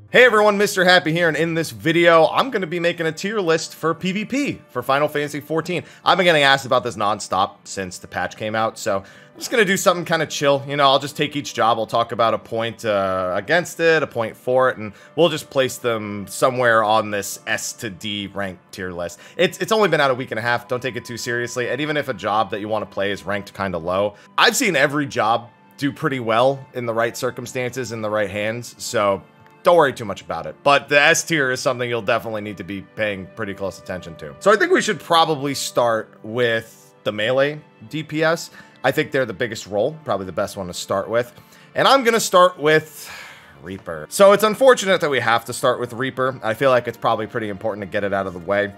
Hey everyone, Mr. Happy here, and in this video, I'm going to be making a tier list for PvP for Final Fantasy XIV. I've been getting asked about this non-stop since the patch came out, so I'm just going to do something kind of chill. You know, I'll just take each job, I'll talk about a point against it, a point for it, and we'll just place them somewhere on this S to D ranked tier list. It's only been out a week and a half, don't take it too seriously, and even if a job that you want to play is ranked kind of low, I've seen every job do pretty well in the right circumstances, in the right hands, so don't worry too much about it. But the S tier is something you'll definitely need to be paying pretty close attention to. So I think we should probably start with the melee DPS. I think they're the biggest role, probably the best one to start with. And I'm going to start with Reaper. So it's unfortunate that we have to start with Reaper. I feel like it's probably pretty important to get it out of the way.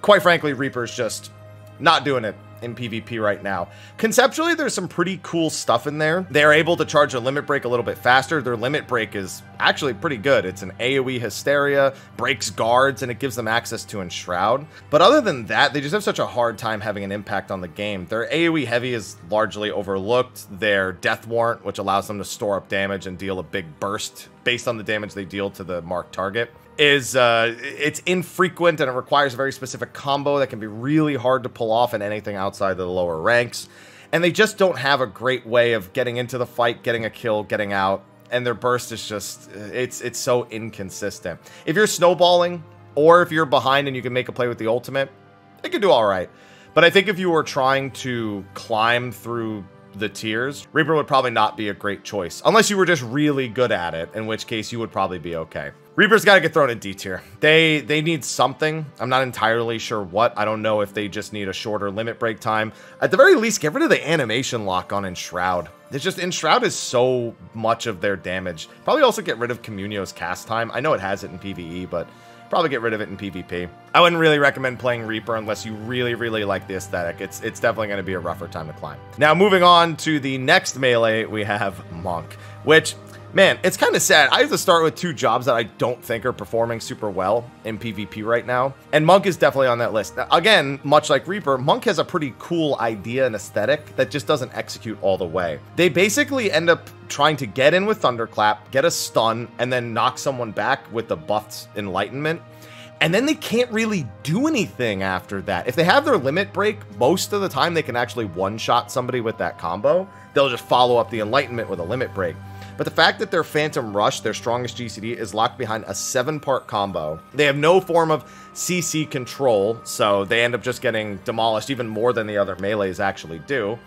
Quite frankly, Reaper's just not doing it in PvP right now. Conceptually, there's some pretty cool stuff in there. They're able to charge a limit break a little bit faster. Their limit break is actually pretty good. It's an AoE hysteria, breaks guards, and it gives them access to Enshroud. But other than that, they just have such a hard time having an impact on the game. Their AoE heavy is largely overlooked. Their Death Warrant, which allows them to store up damage and deal a big burst based on the damage they deal to the marked target, is it's infrequent, and it requires a very specific combo that can be really hard to pull off in anything outside of the lower ranks. And they just don't have a great way of getting into the fight, getting a kill, getting out, and their burst is just, it's so inconsistent. If you're snowballing, or if you're behind and you can make a play with the ultimate, it can do all right. But I think if you were trying to climb through the tiers, Reaper would probably not be a great choice, unless you were just really good at it, in which case you would probably be okay. Reaper's got to get thrown in D tier. They need something. I'm not entirely sure what. I don't know if they just need a shorter limit break time. At the very least, get rid of the animation lock on Enshroud. It's just, Enshroud is so much of their damage. Probably also get rid of Communio's cast time. I know it has it in PvE, but probably get rid of it in PvP. I wouldn't really recommend playing Reaper unless you really, really like the aesthetic. It's definitely going to be a rougher time to climb. Now, moving on to the next melee, we have Monk, which, man, it's kind of sad. I have to start with two jobs that I don't think are performing super well in PvP right now, and Monk is definitely on that list. Now, again, much like Reaper, Monk has a pretty cool idea and aesthetic that just doesn't execute all the way. They basically end up trying to get in with Thunderclap, get a stun, and then knock someone back with the buffed Enlightenment. And then they can't really do anything after that. If they have their limit break, most of the time they can actually one-shot somebody with that combo. They'll just follow up the Enlightenment with a limit break. But the fact that their Phantom Rush, their strongest GCD, is locked behind a 7-part combo. They have no form of CC control, so they end up just getting demolished even more than the other melees actually do.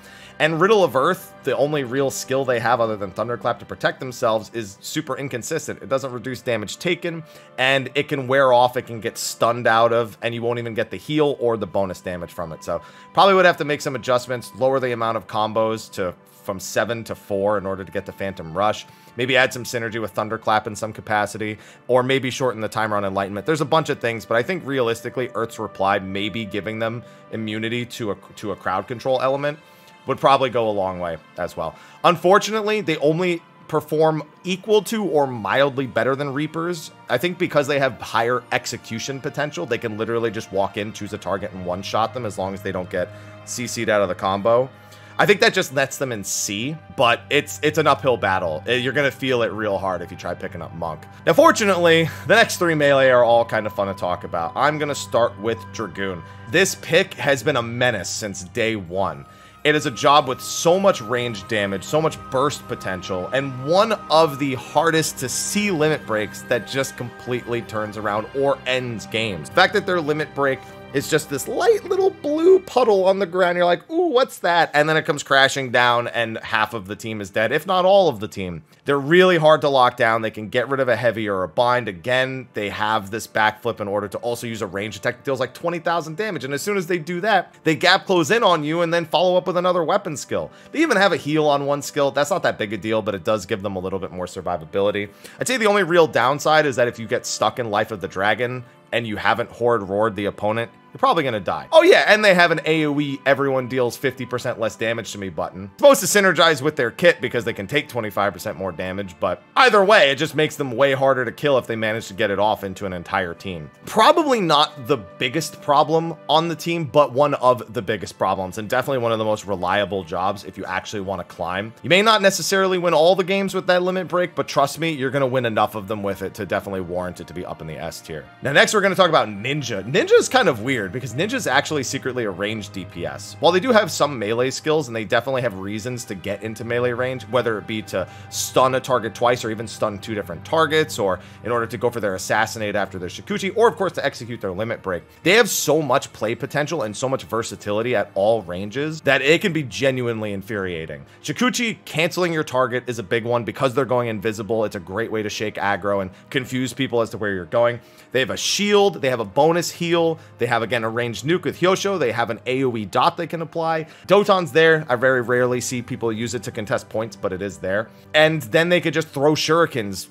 And Riddle of Earth, the only real skill they have other than Thunderclap to protect themselves, is super inconsistent. It doesn't reduce damage taken, and it can wear off, it can get stunned out of, and you won't even get the heal or the bonus damage from it. So probably would have to make some adjustments, lower the amount of combos from 7 to 4 in order to get the Phantom Rush. Maybe add some synergy with Thunderclap in some capacity, or maybe shorten the timer on Enlightenment. There's a bunch of things, but I think realistically, Earth's Reply maybe giving them immunity to a crowd control element would probably go a long way as well. Unfortunately, they only perform equal to or mildly better than Reapers. I think because they have higher execution potential, they can literally just walk in, choose a target, and one-shot them as long as they don't get CC'd out of the combo. I think that just lets them in C, but it's an uphill battle. You're going to feel it real hard if you try picking up Monk. Now, fortunately, the next three melee are all kind of fun to talk about. I'm going to start with Dragoon. This pick has been a menace since day one. It is a job with so much range damage, so much burst potential, and one of the hardest to see limit breaks that just completely turns around or ends games. The fact that their limit break is just this light little blue puddle on the ground, you're like, ooh, what's that? And then it comes crashing down and half of the team is dead, if not all of the team. They're really hard to lock down. They can get rid of a heavy or a bind. Again, they have this backflip in order to also use a range attack that deals like 20,000 damage. And as soon as they do that, they gap close in on you and then follow up with another weapon skill. They even have a heal on one skill. That's not that big a deal, but it does give them a little bit more survivability. I'd say the only real downside is that if you get stuck in Life of the Dragon and you haven't Horde Roared the opponent, you're probably going to die. Oh yeah, and they have an AoE everyone deals 50% less damage to me button. It's supposed to synergize with their kit because they can take 25% more damage, but either way, it just makes them way harder to kill if they manage to get it off into an entire team. Probably not the biggest problem on the team, but one of the biggest problems, and definitely one of the most reliable jobs if you actually want to climb. You may not necessarily win all the games with that limit break, but trust me, you're going to win enough of them with it to definitely warrant it to be up in the S tier. Now, next we're going to talk about Ninja. Ninja is kind of weird because Ninja's actually secretly a ranged DPS. While they do have some melee skills and they definitely have reasons to get into melee range, whether it be to stun a target twice or even stun 2 different targets, or in order to go for their assassinate after their Shikuchi, or of course to execute their limit break. They have so much play potential and so much versatility at all ranges that it can be genuinely infuriating. Shikuchi canceling your target is a big one because they're going invisible. It's a great way to shake aggro and confuse people as to where you're going. They have a shield, they have a bonus heal, they have again a ranged nuke with Hyosho, they have an AoE dot they can apply. Doton's there. I very rarely see people use it to contest points, but it is there. And then they could just throw shurikens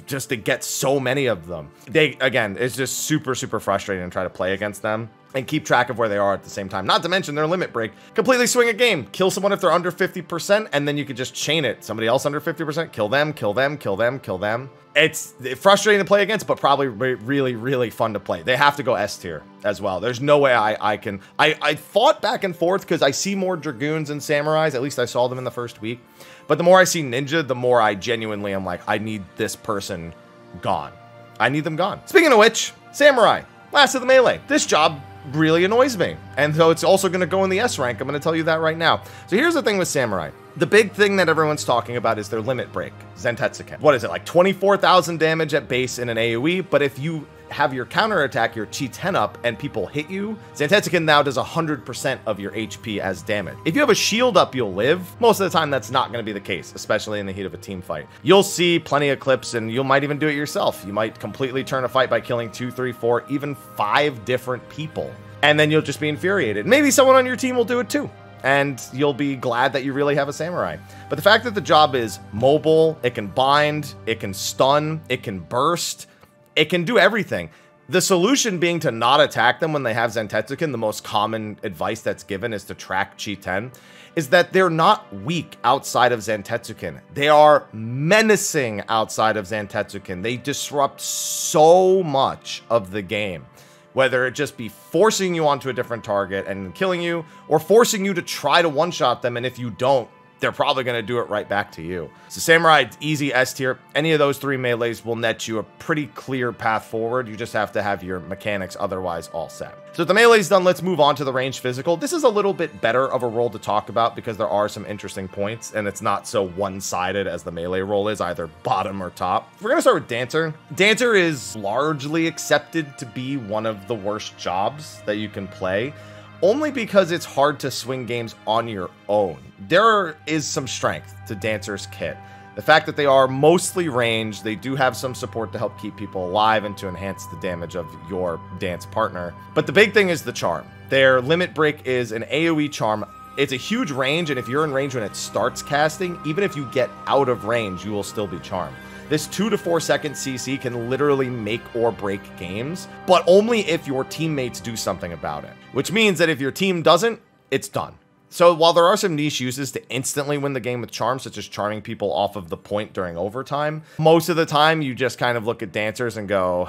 just to get so many of them. Again, it's just super frustrating to try to play against them and keep track of where they are at the same time. Not to mention their limit break. Completely swing a game. Kill someone if they're under 50%, and then you could just chain it. Somebody else under 50%, kill them, kill them, kill them, kill them. It's frustrating to play against, but probably really fun to play. They have to go S tier as well. There's no way I fought back and forth because I see more Dragoons and Samurais. At least I saw them in the first week. But the more I see Ninja, the more I genuinely am like, I need this person gone. I need them gone. Speaking of which, Samurai, last of the melee. This job really annoys me. And so it's also going to go in the S rank. I'm going to tell you that right now. So here's the thing with Samurai. The big thing that everyone's talking about is their limit break, Zentetsuken. What is it, like 24,000 damage at base in an AoE? But if you have your counterattack, your Chi 10 up, and people hit you, Zentetsuken now does 100% of your HP as damage. If you have a shield up, you'll live. Most of the time, that's not going to be the case, especially in the heat of a team fight. You'll see plenty of clips, and you might even do it yourself. You might completely turn a fight by killing 2, 3, 4, even 5 different people. And then you'll just be infuriated. Maybe someone on your team will do it too. And you'll be glad that you really have a Samurai. But the fact that the job is mobile, it can bind, it can stun, it can burst, it can do everything. The solution being to not attack them when they have Zentetsuken, the most common advice that's given is to track Chi 10, is that they're not weak outside of Zentetsuken. They are menacing outside of Zentetsuken. They disrupt so much of the game. Whether it just be forcing you onto a different target and killing you, or forcing you to try to one-shot them, and if you don't, they're probably going to do it right back to you. So Samurai, easy S tier. Any of those 3 melees will net you a pretty clear path forward. You just have to have your mechanics otherwise all set. So with the melee's done, let's move on to the ranged physical. This is a little bit better of a role to talk about because there are some interesting points, and it's not so one-sided as the melee role is, either bottom or top. We're going to start with Dancer. Dancer is largely accepted to be one of the worst jobs that you can play, only because it's hard to swing games on your own. There is some strength to Dancer's kit. The fact that they are mostly ranged, they do have some support to help keep people alive and to enhance the damage of your dance partner. But the big thing is the charm. Their limit break is an AoE charm. It's a huge range, and if you're in range when it starts casting, even if you get out of range, you will still be charmed. This 2 to 4 second CC can literally make or break games, but only if your teammates do something about it. Which means that if your team doesn't, it's done. So while there are some niche uses to instantly win the game with charm, such as charming people off of the point during overtime, most of the time you just kind of look at Dancers and go,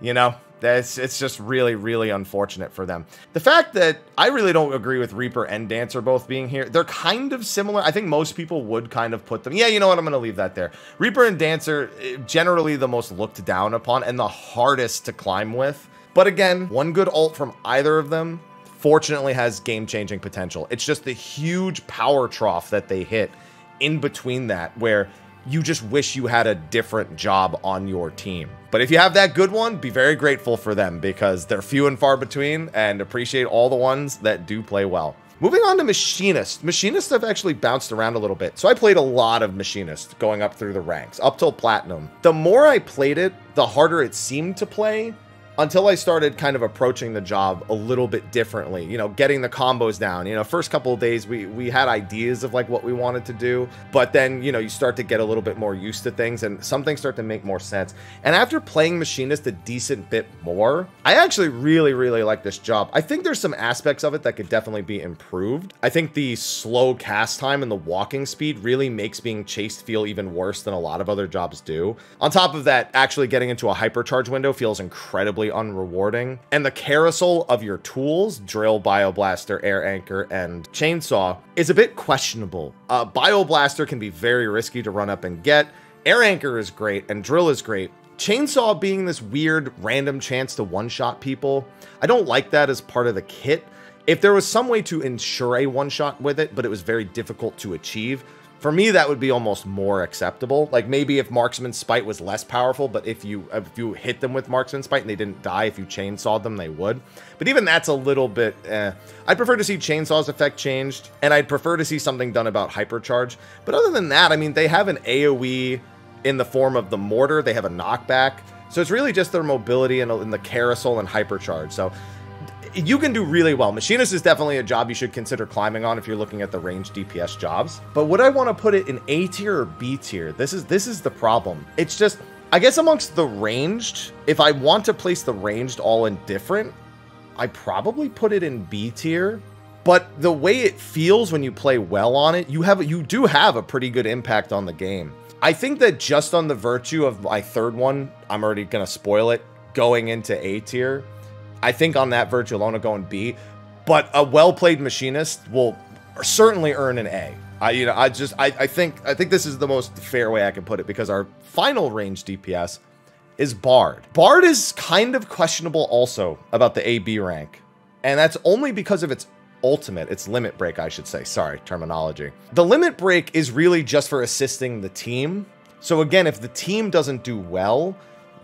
you know, it's just really unfortunate for them. The fact that I really don't agree with Reaper and Dancer both being here, they're kind of similar. I think most people would kind of put them, yeah, you know what, I'm going to leave that there. Reaper and Dancer, generally the most looked down upon and the hardest to climb with. But again, one good ult from either of them fortunately has game-changing potential. It's just the huge power trough that they hit in between that where you just wish you had a different job on your team. But if you have that good one, be very grateful for them because they're few and far between, and appreciate all the ones that do play well. Moving on to Machinist. Machinists have actually bounced around a little bit. So I played a lot of Machinist going up through the ranks, up till Platinum. The more I played it, the harder it seemed to play. until I started kind of approaching the job a little bit differently, you know, getting the combos down. You know, first couple of days we had ideas of like what we wanted to do, but then, you know, you start to get a little bit more used to things and some things start to make more sense. And after playing Machinist a decent bit more, I actually really like this job. I think there's some aspects of it that could definitely be improved. I think the slow cast time and the walking speed really makes being chased feel even worse than a lot of other jobs do. On top of that, actually getting into a hypercharge window feels incredibly unrewarding. And the carousel of your tools, drill, bioblaster, air anchor, and chainsaw, is a bit questionable. Bioblaster can be very risky to run up and get. Air anchor is great and drill is great. Chainsaw being this weird random chance to one-shot people, I don't like that as part of the kit. If there was some way to ensure a one-shot with it, but it was very difficult to achieve, for me, that would be almost more acceptable. Like maybe if Marksman Spite was less powerful, but if you hit them with Marksman Spite and they didn't die, if you chainsawed them, they would. But even that's a little bit, I'd prefer to see Chainsaw's effect changed, and I'd prefer to see something done about Hypercharge. But other than that, I mean, they have an AoE in the form of the Mortar. They have a knockback. So it's really just their mobility in the carousel and Hypercharge. So you can do really well. Machinist is definitely a job you should consider climbing on if you're looking at the ranged DPS jobs. But would I want to put it in A tier or B tier? This is the problem. It's just, I guess amongst the ranged, if I want to place the ranged all in different, I probably put it in B tier. But the way it feels when you play well on it, you do have a pretty good impact on the game. I think that just on the virtue of my third one, I'm already going to spoil it, going into A tier, I think on that virtue alone, I'll go in B, but a well-played Machinist will certainly earn an A. I think this is the most fair way I can put it, because our final range DPS is Bard. Bard is kind of questionable also about the AB rank, and that's only because of its ultimate, its limit break, I should say. Sorry, terminology. The limit break is really just for assisting the team. So again, if the team doesn't do well,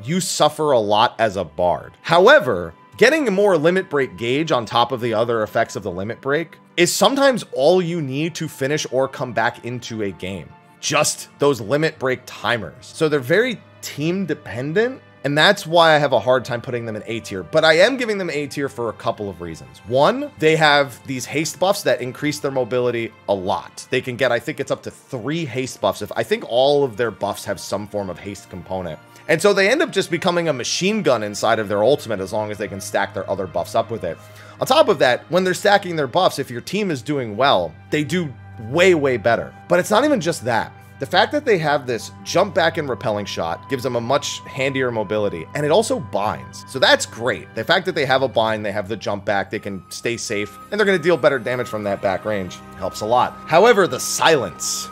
you suffer a lot as a Bard. However, getting a more limit break gauge on top of the other effects of the limit break is sometimes all you need to finish or come back into a game. Just those limit break timers. So they're very team dependent, and that's why I have a hard time putting them in A tier. But I am giving them A tier for a couple of reasons. One, they have these haste buffs that increase their mobility a lot. They can get, I think it's up to 3 haste buffs. I think all of their buffs have some form of haste component. And so they end up just becoming a machine gun inside of their ultimate as long as they can stack their other buffs up with it. On top of that, when they're stacking their buffs, if your team is doing well, they do way better. But it's not even just that. The fact that they have this jump back and repelling shot gives them a much handier mobility, and it also binds. So that's great. The fact that they have a bind, they have the jump back, they can stay safe, and they're going to deal better damage from that back range helps a lot. However, the silence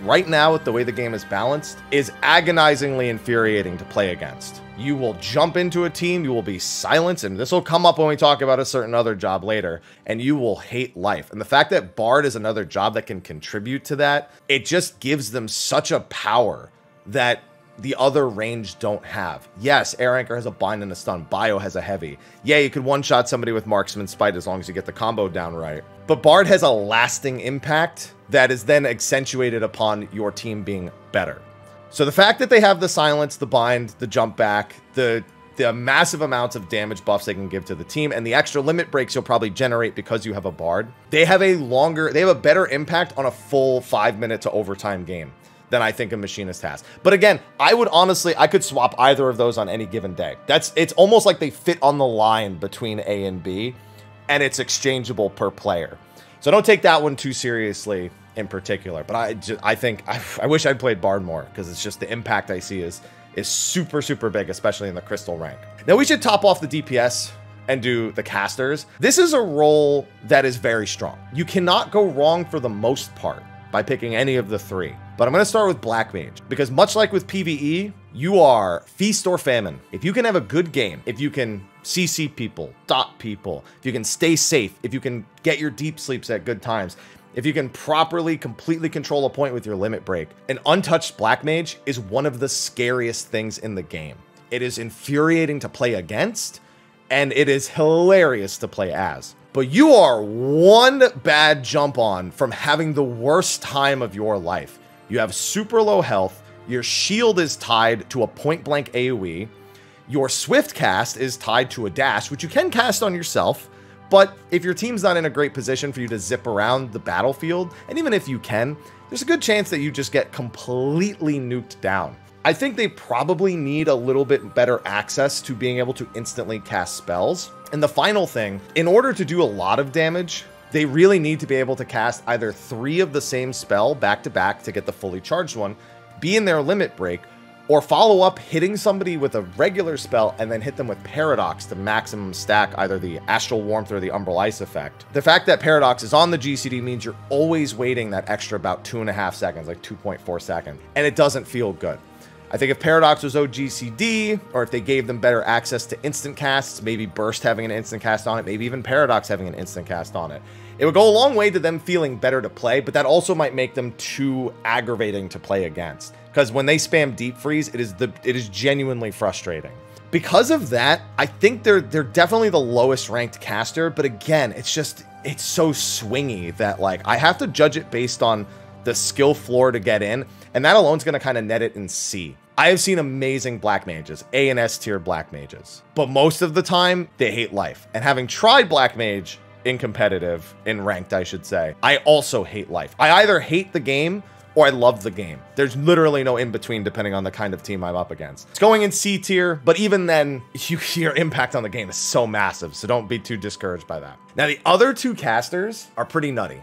right now, with the way the game is balanced, is agonizingly infuriating to play against. You will jump into a team, you will be silenced, and this will come up when we talk about a certain other job later, and you will hate life. And the fact that Bard is another job that can contribute to that, it just gives them such a power that the other range don't have. Yes, Air Anchor has a bind and a stun. Bio has a heavy. Yeah, you could one-shot somebody with Marksman Spite as long as you get the combo down right. But Bard has a lasting impact that is then accentuated upon your team being better. So the fact that they have the silence, the bind, the jump back, the massive amounts of damage buffs they can give to the team, and the extra limit breaks you'll probably generate because you have a Bard, they have a better impact on a full 5-minute to overtime game than I think a Machinist has. But again, I could swap either of those on any given day. It's almost like they fit on the line between A and B, and it's exchangeable per player. So don't take that one too seriously in particular. But I wish I'd played Bard more, because it's just the impact I see is super big, especially in the Crystal rank. Now we should top off the DPS and do the casters. This is a role that is very strong. You cannot go wrong for the most part by picking any of the 3. But I'm going to start with Black Mage, because much like with PvE, you are feast or famine. If you can have a good game, if you can CC people, dot people, if you can stay safe, if you can get your deep sleeps at good times, if you can properly, completely control a point with your limit break, an untouched Black Mage is one of the scariest things in the game. It is infuriating to play against, and it is hilarious to play as. But you are one bad jump on from having the worst time of your life. You have super low health, your shield is tied to a point-blank AoE, Your swift cast is tied to a dash, which you can cast on yourself, but if your team's not in a great position for you to zip around the battlefield, and even if you can, there's a good chance that you just get completely nuked down. I think they probably need a little bit better access to being able to instantly cast spells. And the final thing, in order to do a lot of damage, they really need to be able to cast either 3 of the same spell back to back to get the fully charged one, be in their limit break, or follow up hitting somebody with a regular spell and then hit them with Paradox to maximum stack either the Astral Warmth or the Umbral Ice effect. The fact that Paradox is on the GCD means you're always waiting that extra about 2.5 seconds, like 2.4 seconds, and it doesn't feel good. I think if Paradox was OGCD, or if they gave them better access to instant casts, maybe Burst having an instant cast on it, maybe even Paradox having an instant cast on it, it would go a long way to them feeling better to play, but that also might make them too aggravating to play against. Because when they spam Deep Freeze, it is genuinely frustrating. Because of that, I think they're definitely the lowest ranked caster, but again, it's so swingy that like I have to judge it based on the skill floor to get in, and that alone is going to kind of net it in C. I have seen amazing black mages, A and S tier black mages, but most of the time they hate life. And having tried black mage in competitive, in ranked, I should say, I also hate life. I either hate the game or I love the game. There's literally no in between depending on the kind of team I'm up against. It's going in C tier, but even then, your impact on the game is so massive, so don't be too discouraged by that. Now, the other 2 casters are pretty nutty.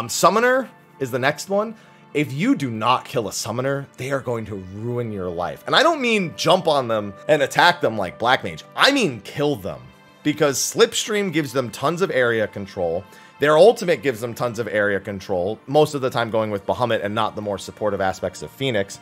Summoner is the next one. If you do not kill a summoner, they are going to ruin your life. And I don't mean jump on them and attack them like Black Mage. I mean kill them. Because Slipstream gives them tons of area control. Their ultimate gives them tons of area control, most of the time going with Bahamut and not the more supportive aspects of Phoenix.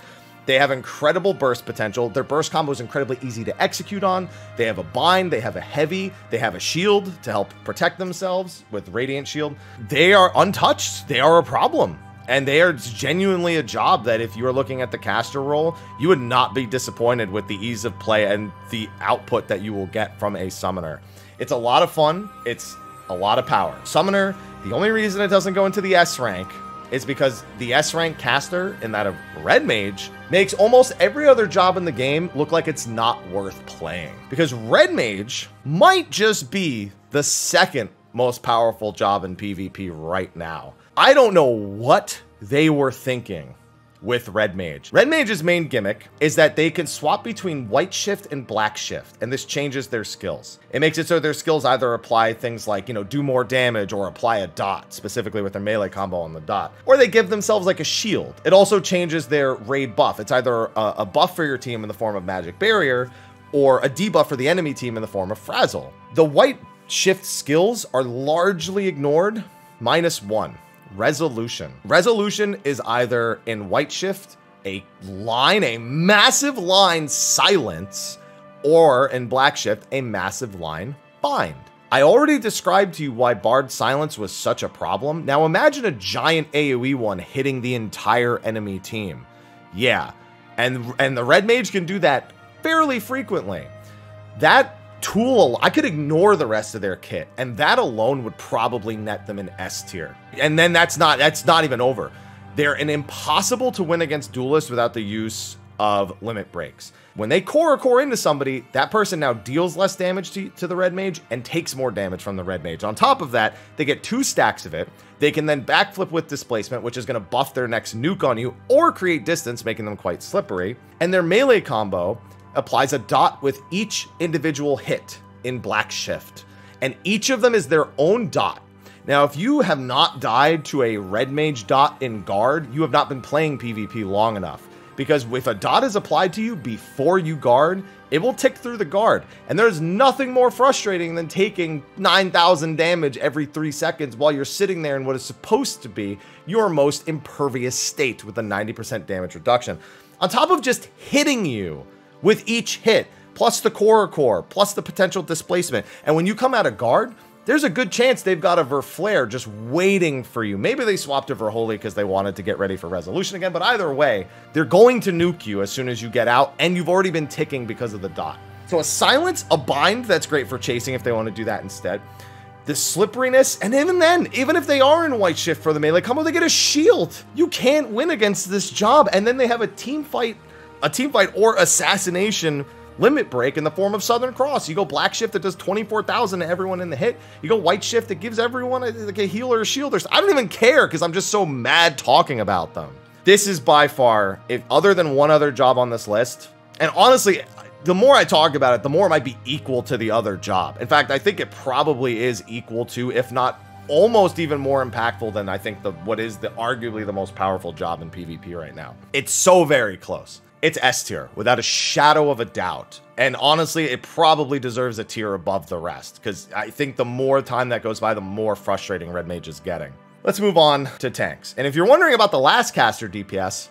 They have incredible burst potential. Their burst combo is incredibly easy to execute on. They have a bind, they have a heavy, they have a shield to help protect themselves with Radiant Shield. They are untouched. They are a problem. And they are genuinely a job that if you are looking at the caster role, you would not be disappointed with the ease of play and the output that you will get from a summoner. It's a lot of fun. It's a lot of power. Summoner, the only reason it doesn't go into the S rank is because the S rank caster in that of Red Mage makes almost every other job in the game look like it's not worth playing. Because Red Mage might just be the 2nd most powerful job in PvP right now. I don't know what they were thinking with Red Mage. Red Mage's main gimmick is that they can swap between White Shift and Black Shift, and this changes their skills. It makes it so their skills either apply things like, you know, do more damage or apply a dot, specifically with their melee combo on the dot, or they give themselves like a shield. It also changes their raid buff. It's either a buff for your team in the form of Magic Barrier or a debuff for the enemy team in the form of Frazzle. The White Shift skills are largely ignored, -1. Resolution. Resolution is either in White Shift, a massive line silence, or in Black Shift, a massive line bind. I already described to you why Bard silence was such a problem. Now imagine a giant AoE one hitting the entire enemy team. Yeah, and the Red Mage can do that fairly frequently. That tool, I could ignore the rest of their kit, and that alone would probably net them an S tier. And then that's not even over. They're an impossible to win against duelists without the use of limit breaks. When they core into somebody, that person now deals less damage to the Red Mage and takes more damage from the Red Mage. On top of that, they get 2 stacks of it. They can then backflip with displacement, which is going to buff their next nuke on you or create distance, making them quite slippery. And their melee combo applies a dot with each individual hit in Black Shift, and each of them is their own dot. Now, if you have not died to a Red Mage dot in guard, you have not been playing PvP long enough, because if a dot is applied to you before you guard, it will tick through the guard, and there's nothing more frustrating than taking 9,000 damage every 3 seconds while you're sitting there in what is supposed to be your most impervious state with a 90% damage reduction, on top of just hitting you with each hit, plus the core, plus the potential displacement. And when you come out of guard, there's a good chance they've got a Verflare just waiting for you. Maybe they swapped to Verholy because they wanted to get ready for Resolution again, but either way, they're going to nuke you as soon as you get out, and you've already been ticking because of the dot. So a silence, a bind, that's great for chasing if they want to do that instead. The slipperiness, and even then, even if they are in White Shift for the melee combo, they get a shield. You can't win against this job, and then they have a team fight or assassination limit break in the form of Southern Cross. You go Black Shift that does 24,000 to everyone in the hit. You go White Shift that gives everyone like a heal or a shield. I don't even care because I'm just so mad talking about them. This is by far, if other than one other job on this list, and honestly, the more I talk about it, the more it might be equal to the other job. In fact, I think it probably is equal to, if not almost even more impactful than I think what is arguably the most powerful job in PvP right now. It's so very close. It's S tier without a shadow of a doubt. And honestly, it probably deserves a tier above the rest because I think the more time that goes by, the more frustrating Red Mage is getting. Let's move on to tanks. And if you're wondering about the last caster DPS,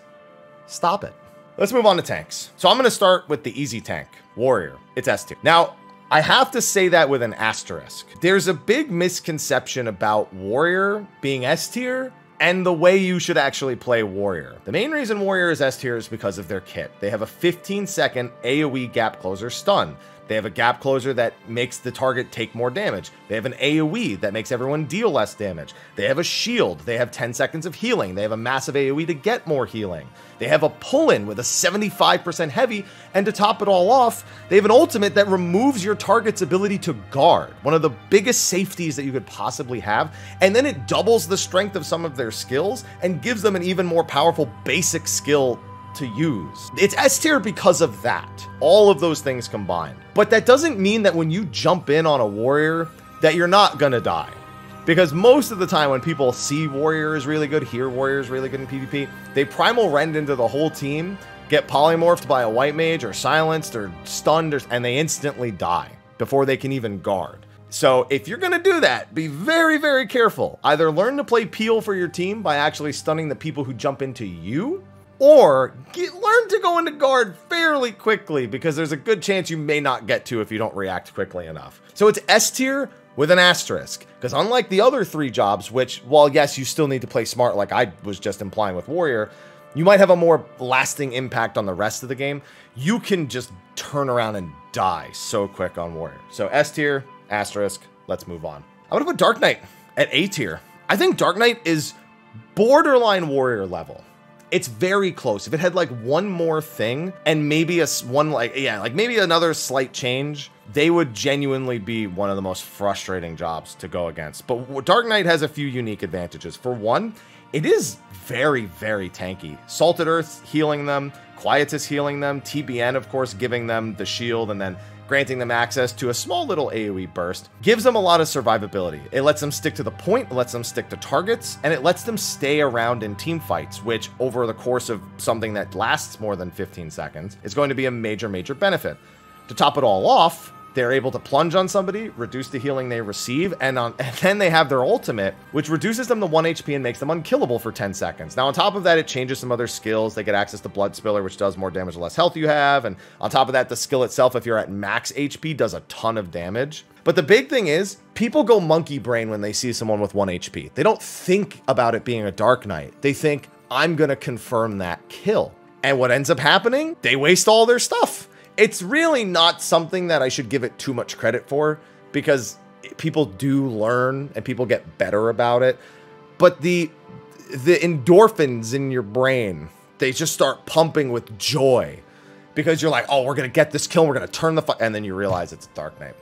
stop it. Let's move on to tanks. So I'm going to start with the easy tank, Warrior. It's S tier. Now, I have to say that with an asterisk. There's a big misconception about Warrior being S tier and the way you should actually play Warrior. The main reason Warrior is S tier is because of their kit. They have a 15-second AoE gap closer stun. They have a gap closer that makes the target take more damage. They have an AoE that makes everyone deal less damage. They have a shield. They have 10 seconds of healing. They have a massive AoE to get more healing. They have a pull-in with a 75% heavy, and to top it all off, they have an ultimate that removes your target's ability to guard, one of the biggest safeties that you could possibly have, and then it doubles the strength of some of their skills and gives them an even more powerful basic skill to use. It's S tier because of that. All of those things combined. But that doesn't mean that when you jump in on a Warrior that you're not gonna die. Because most of the time when people see Warrior is really good, hear Warrior is really good in PvP, they primal rend into the whole team, get polymorphed by a White Mage or silenced or stunned, and they instantly die before they can even guard. So if you're gonna do that, be very, very careful. Either learn to play peel for your team by actually stunning the people who jump into you, or learn to go into guard fairly quickly because there's a good chance you may not get to if you don't react quickly enough. So it's S tier with an asterisk, because unlike the other three jobs, which, while yes, you still need to play smart like I was just implying with Warrior, you might have a more lasting impact on the rest of the game. You can just turn around and die so quick on Warrior. So S tier, asterisk, let's move on. I would have put Dark Knight at A tier. I think Dark Knight is borderline Warrior level. It's very close. If it had like one more thing and maybe maybe another slight change, they would genuinely be one of the most frustrating jobs to go against. But Dark Knight has a few unique advantages. For one, it is very, very tanky. Salted Earth healing them, Quietus healing them, TBN, of course, giving them the shield and then granting them access to a small little AoE burst, gives them a lot of survivability. It lets them stick to the point, it lets them stick to targets, and it lets them stay around in team fights, which over the course of something that lasts more than 15 seconds is going to be a major, major benefit. To top it all off, they're able to plunge on somebody, reduce the healing they receive, and then they have their ultimate, which reduces them to 1 HP and makes them unkillable for 10 seconds. Now, on top of that, it changes some other skills. They get access to Blood Spiller, which does more damage the less health you have. And on top of that, the skill itself, if you're at max HP, does a ton of damage. But the big thing is, people go monkey brain when they see someone with 1 HP. They don't think about it being a Dark Knight. They think, I'm going to confirm that kill. And what ends up happening? They waste all their stuff. It's really not something that I should give it too much credit for, because people do learn and people get better about it. But the endorphins in your brain, they just start pumping with joy because you're like, oh, we're going to get this kill. We're going to turn the fight. And then you realize it's a Dark Knight.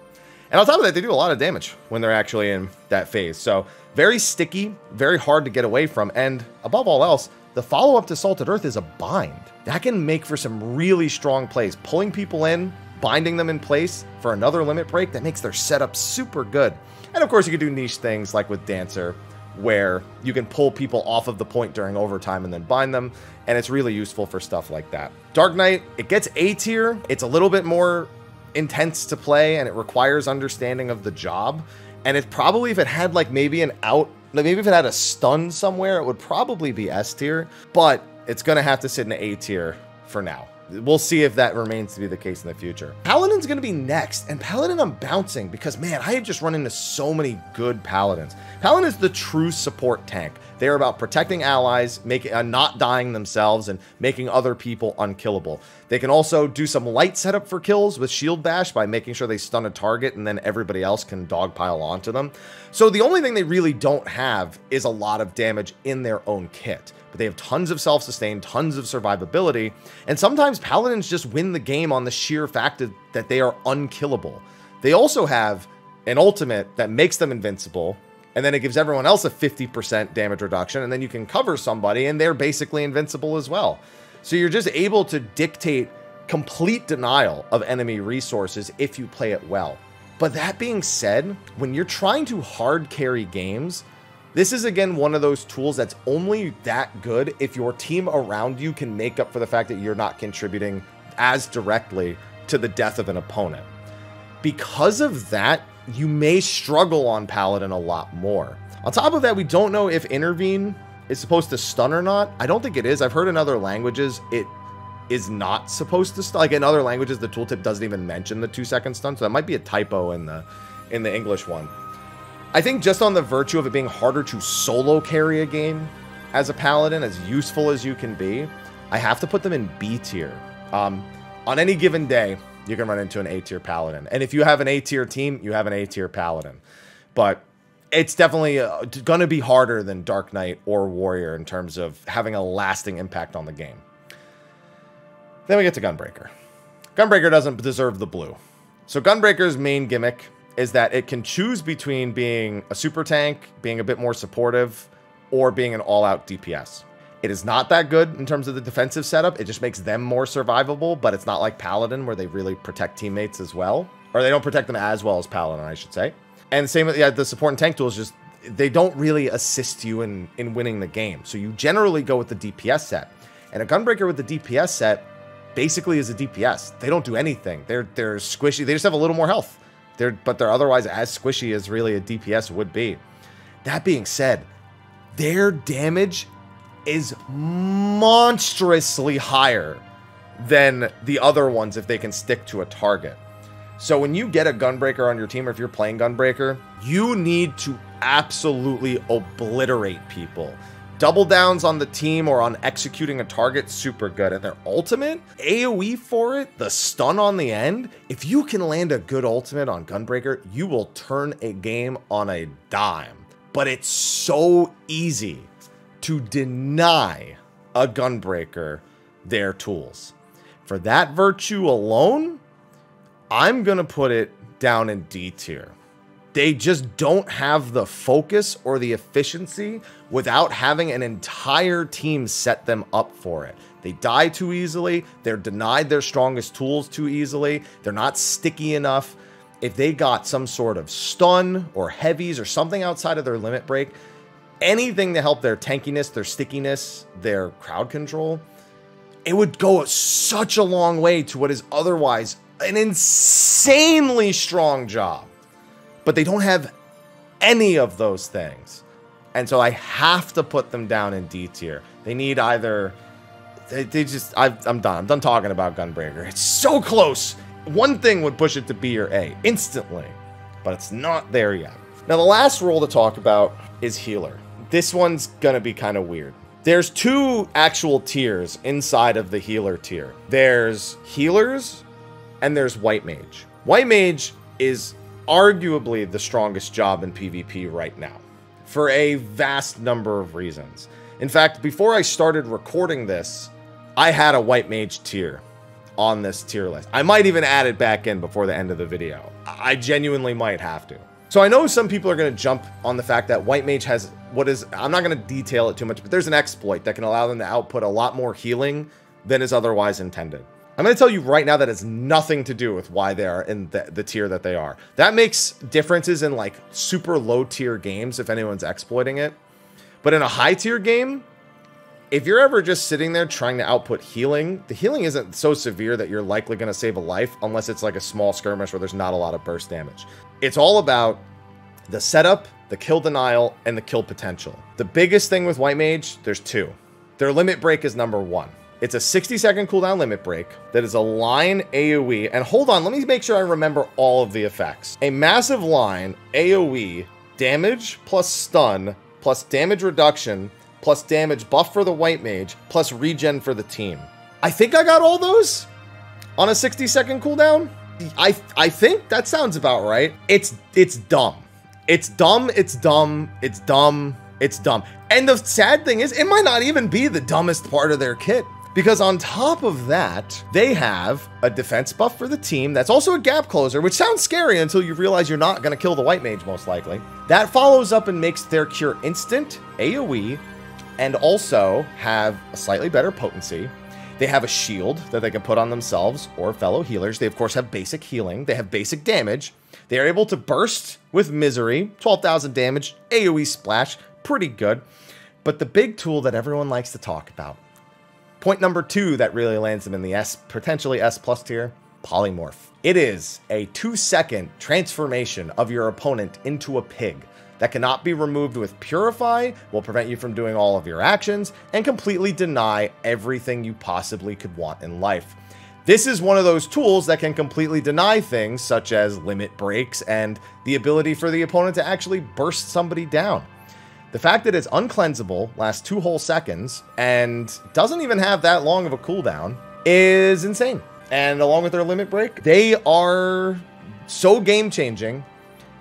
And on top of that, they do a lot of damage when they're actually in that phase. So very sticky, very hard to get away from. And above all else, the follow-up to Salted Earth is a bind. That can make for some really strong plays. Pulling people in, binding them in place for another limit break, that makes their setup super good. And of course, you can do niche things like with Dancer, where you can pull people off of the point during overtime and then bind them, and it's really useful for stuff like that. Dark Knight, it gets A tier. It's a little bit more intense to play, and it requires understanding of the job. And it's probably, if it had like maybe an out, maybe if it had a stun somewhere, it would probably be S tier, but it's going to have to sit in A tier for now. We'll see if that remains to be the case in the future. Paladin's going to be next, and Paladin I'm bouncing because, man, I have just run into so many good Paladins. Paladin is the true support tank. They're about protecting allies, not dying themselves, and making other people unkillable. They can also do some light setup for kills with Shield Bash by making sure they stun a target and then everybody else can dogpile onto them. So the only thing they really don't have is a lot of damage in their own kit. but they have tons of self-sustain, tons of survivability, and sometimes Paladins just win the game on the sheer fact that they are unkillable. They also have an ultimate that makes them invincible, and then it gives everyone else a 50% damage reduction, and then you can cover somebody, and they're basically invincible as well. So you're just able to dictate complete denial of enemy resources if you play it well. But that being said, when you're trying to hard carry games, this is again one of those tools that's only that good if your team around you can make up for the fact that you're not contributing as directly to the death of an opponent. Because of that, you may struggle on Paladin a lot more. On top of that, we don't know if Intervene is supposed to stun or not. I don't think it is. I've heard in other languages it is not supposed to stun. Like in other languages, the tooltip doesn't even mention the 2-second stun, so that might be a typo in the English one. I think just on the virtue of it being harder to solo carry a game as a Paladin, as useful as you can be, I have to put them in B tier. On any given day, you can run into an A tier Paladin. And if you have an A tier team, you have an A tier Paladin. But it's definitely going to be harder than Dark Knight or Warrior in terms of having a lasting impact on the game. Then we get to Gunbreaker. Gunbreaker doesn't deserve the blue. So Gunbreaker's main gimmick is that it can choose between being a super tank, being a bit more supportive, or being an all-out DPS. It is not that good in terms of the defensive setup. It just makes them more survivable, but it's not like Paladin where they really protect teammates as well. Or they don't protect them as well as Paladin, I should say. And same with the support and tank tools, just they don't really assist you in winning the game. So you generally go with the DPS set. And a Gunbreaker with the DPS set basically is a DPS. They don't do anything. They're squishy. They just have a little more health. But they're otherwise as squishy as really a DPS would be. That being said, their damage is monstrously higher than the other ones if they can stick to a target. So when you get a Gunbreaker on your team, or if you're playing Gunbreaker, you need to absolutely obliterate people. Double downs on the team or on executing a target, super good. And their ultimate, AoE for it, the stun on the end, if you can land a good ultimate on Gunbreaker, you will turn a game on a dime. But it's so easy to deny a Gunbreaker their tools. For that virtue alone, I'm going to put it down in D tier. They just don't have the focus or the efficiency without having an entire team set them up for it. They die too easily. They're denied their strongest tools too easily. They're not sticky enough. If they got some sort of stun or heavies or something outside of their limit break, anything to help their tankiness, their stickiness, their crowd control, it would go such a long way to what is otherwise an insanely strong job. But they don't have any of those things. And so I have to put them down in D tier. They need either... I'm done. I'm done talking about Gunbreaker. It's so close. One thing would push it to B or A instantly. But it's not there yet. Now, the last role to talk about is Healer. This one's going to be kind of weird. There's two actual tiers inside of the Healer tier. There's Healers and there's White Mage. White Mage is arguably the strongest job in PvP right now for a vast number of reasons. In fact, before I started recording this, I had a White Mage tier on this tier list. I might even add it back in before the end of the video. I genuinely might have to. So I know some people are going to jump on the fact that White Mage has what is, I'm not going to detail it too much, but there's an exploit that can allow them to output a lot more healing than is otherwise intended. I'm going to tell you right now that has nothing to do with why they are in the tier that they are. That makes differences in like super low tier games if anyone's exploiting it. But in a high tier game, if you're ever just sitting there trying to output healing, the healing isn't so severe that you're likely going to save a life unless it's like a small skirmish where there's not a lot of burst damage. It's all about the setup, the kill denial, and the kill potential. The biggest thing with White Mage, there's two. Their limit break is number one. It's a 60-second cooldown limit break that is a line AoE. And hold on, let me make sure I remember all of the effects. A massive line AoE, damage plus stun, plus damage reduction, plus damage buff for the White Mage, plus regen for the team. I think I got all those on a 60-second cooldown. I think that sounds about right. It's dumb. It's dumb, it's dumb, it's dumb. It's dumb. And the sad thing is, it might not even be the dumbest part of their kit. Because on top of that, they have a defense buff for the team that's also a gap closer, which sounds scary until you realize you're not going to kill the white mage, most likely. That follows up and makes their cure instant, AoE, and also have a slightly better potency. They have a shield that they can put on themselves or fellow healers. They, of course, have basic healing. They have basic damage. They are able to burst with Misery, 12,000 damage, AoE splash, pretty good. But the big tool that everyone likes to talk about, point number 2 that really lands them in the S, potentially S+ tier, Polymorph. It is a 2-second transformation of your opponent into a pig that cannot be removed with Purify, will prevent you from doing all of your actions, and completely deny everything you possibly could want in life. This is one of those tools that can completely deny things such as limit breaks and the ability for the opponent to actually burst somebody down. The fact that it's uncleansable, lasts 2 whole seconds, and doesn't even have that long of a cooldown is insane. And along with their limit break, they are so game-changing.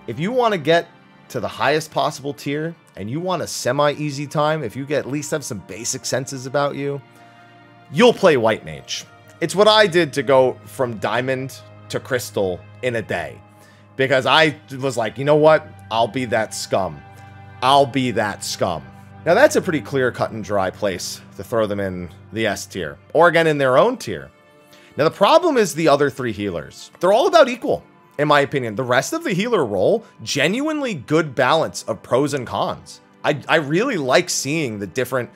If you want to get to the highest possible tier and you want a semi-easy time, if you at least have some basic senses about you, you'll play White Mage. It's what I did to go from Diamond to Crystal in a day. Because I was like, you know what? I'll be that scum. I'll be that scum. Now that's a pretty clear cut and dry place to throw them in the S tier. Or again, in their own tier. Now the problem is the other 3 healers. They're all about equal, in my opinion. The rest of the healer role, genuinely good balance of pros and cons. I really like seeing the different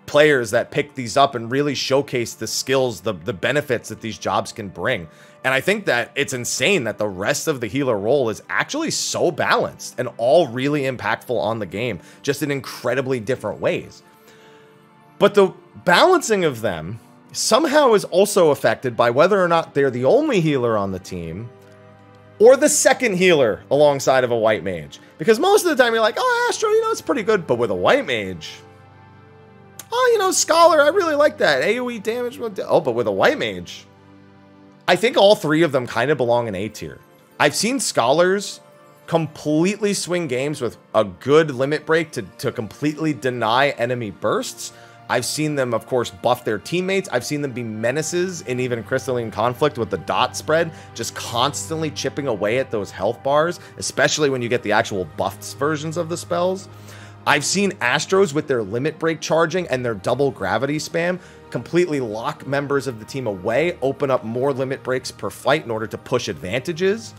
players that pick these up and really showcase the skills, the benefits that these jobs can bring. And I think that it's insane that the rest of the healer role is actually so balanced and all really impactful on the game, just in incredibly different ways. But the balancing of them somehow is also affected by whether or not they're the only healer on the team or the second healer alongside of a white mage. Because most of the time you're like, oh, Astro, you know, it's pretty good. But with a white mage, oh, you know, Scholar, I really like that. AoE damage. Oh, but with a white mage, I think all 3 of them kind of belong in A tier. I've seen Scholars completely swing games with a good limit break to completely deny enemy bursts. I've seen them, of course, buff their teammates. I've seen them be menaces in even Crystalline conflict with the dot spread, just constantly chipping away at those health bars, especially when you get the actual buffs versions of the spells. I've seen Astros with their limit break charging and their double gravity spam completely lock members of the team away, open up more limit breaks per fight in order to push advantages.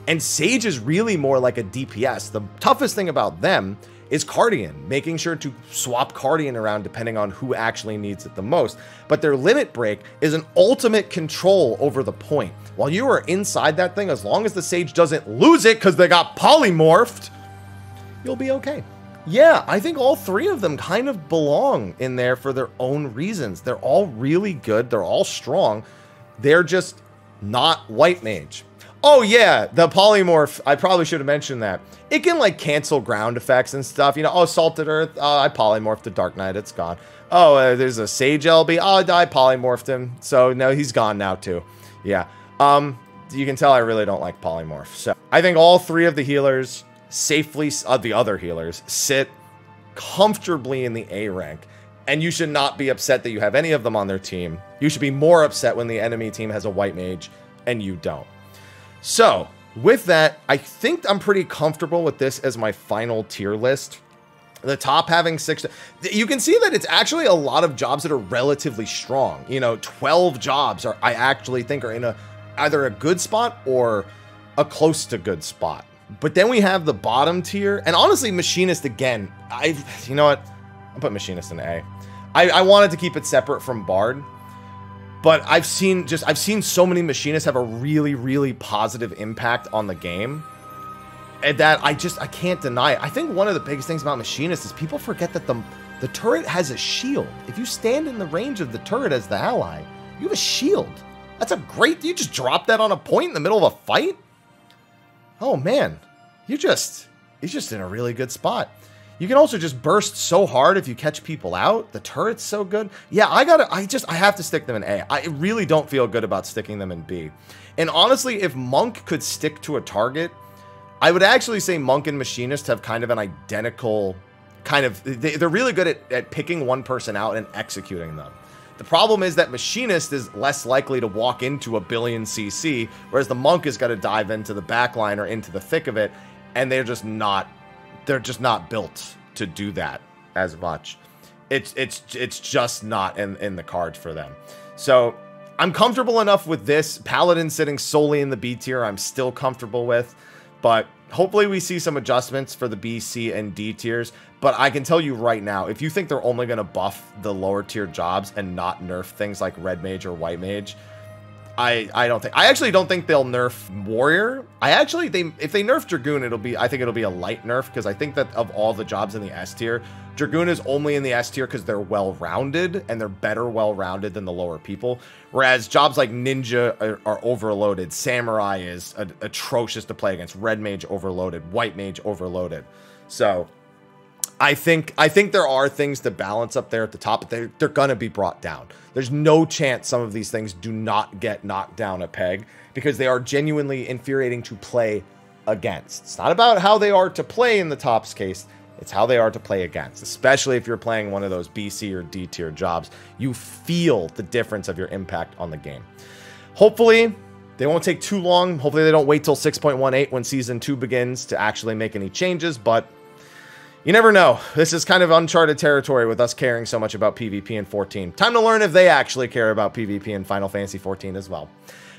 And Sage is really more like a DPS. The toughest thing about them is Cardian, making sure to swap Cardian around depending on who actually needs it the most. But their limit break is an ultimate control over the point. While you are inside that thing, as long as the Sage doesn't lose it because they got polymorphed, you'll be okay. Yeah, I think all 3 of them kind of belong in there for their own reasons. They're all really good. They're all strong. They're just not white mage. Oh yeah, the polymorph, I probably should have mentioned that. It can like cancel ground effects and stuff. You know, oh, Salted Earth, oh, I polymorphed to Dark Knight, it's gone. Oh, there's a Sage LB, oh, I polymorphed him. So no, he's gone now too. Yeah, you can tell I really don't like polymorph. So I think all 3 of the healers safely, the other healers, sit comfortably in the A rank. And you should not be upset that you have any of them on their team. You should be more upset when the enemy team has a white mage and you don't. So, with that, I think I'm pretty comfortable with this as my final tier list. The top having 6... You can see that it's actually a lot of jobs that are relatively strong. You know, 12 jobs are, I actually think, are in either a good spot or a close to good spot. But then we have the bottom tier, and honestly, Machinist again. You know what? I'll put Machinist in A. I wanted to keep it separate from Bard, but I've seen so many Machinists have a really, really positive impact on the game, and that I can't deny it. I think one of the biggest things about Machinist is people forget that the turret has a shield. If you stand in the range of the turret as the ally, you have a shield. That's a great. You just drop that on a point in the middle of a fight. Oh man, he's just in a really good spot. You can also just burst so hard if you catch people out. The turret's so good. Yeah, I have to stick them in A. I really don't feel good about sticking them in B. And honestly, if Monk could stick to a target, I would actually say Monk and Machinist have kind of an identical they're really good at picking one person out and executing them. The problem is that Machinist is less likely to walk into a billion CC, whereas the Monk has got to dive into the backline or into the thick of it, and they're just not built to do that as much. It's just not in the cards for them. So I'm comfortable enough with this. Paladin sitting solely in the B tier, I'm still comfortable with, but hopefully we see some adjustments for the B, C, and D tiers. But I can tell you right now, if you think they're only going to buff the lower tier jobs and not nerf things like Red Mage or White Mage, I actually don't think they'll nerf Warrior. If they nerf Dragoon, I think it'll be a light nerf, because I think that of all the jobs in the S tier, Dragoon is only in the S tier because they're well-rounded, and they're better well-rounded than the lower people. Whereas jobs like Ninja are overloaded, Samurai is atrocious to play against, Red Mage overloaded, White Mage overloaded. So I think there are things to balance up there at the top, but they're going to be brought down. There's no chance some of these things do not get knocked down a peg, because they are genuinely infuriating to play against. It's not about how they are to play in the tops case. It's how they are to play against, especially if you're playing one of those B, C, or D tier jobs. You feel the difference of your impact on the game. Hopefully, they won't take too long. Hopefully, they don't wait till 6.18 when Season 2 begins to actually make any changes, but you never know. This is kind of uncharted territory with us caring so much about PvP in 14. Time to learn if they actually care about PvP in Final Fantasy 14 as well.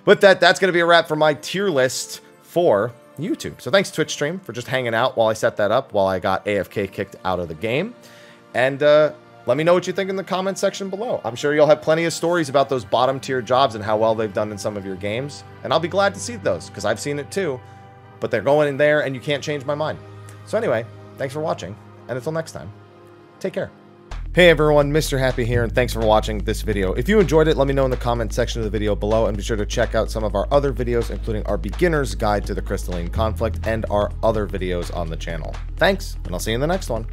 With that, that's going to be a wrap for my tier list for YouTube. So thanks, Twitch stream, for just hanging out while I set that up, while I got AFK kicked out of the game. And let me know what you think in the comment section below. I'm sure you'll have plenty of stories about those bottom tier jobs and how well they've done in some of your games. And I'll be glad to see those, because I've seen it too. But they're going in there, and you can't change my mind. So anyway, thanks for watching, and until next time, take care. Hey everyone, Mr. Happy here, and thanks for watching this video. If you enjoyed it, let me know in the comment section of the video below, and be sure to check out some of our other videos, including our beginner's guide to the Crystalline conflict and our other videos on the channel. Thanks, and I'll see you in the next one.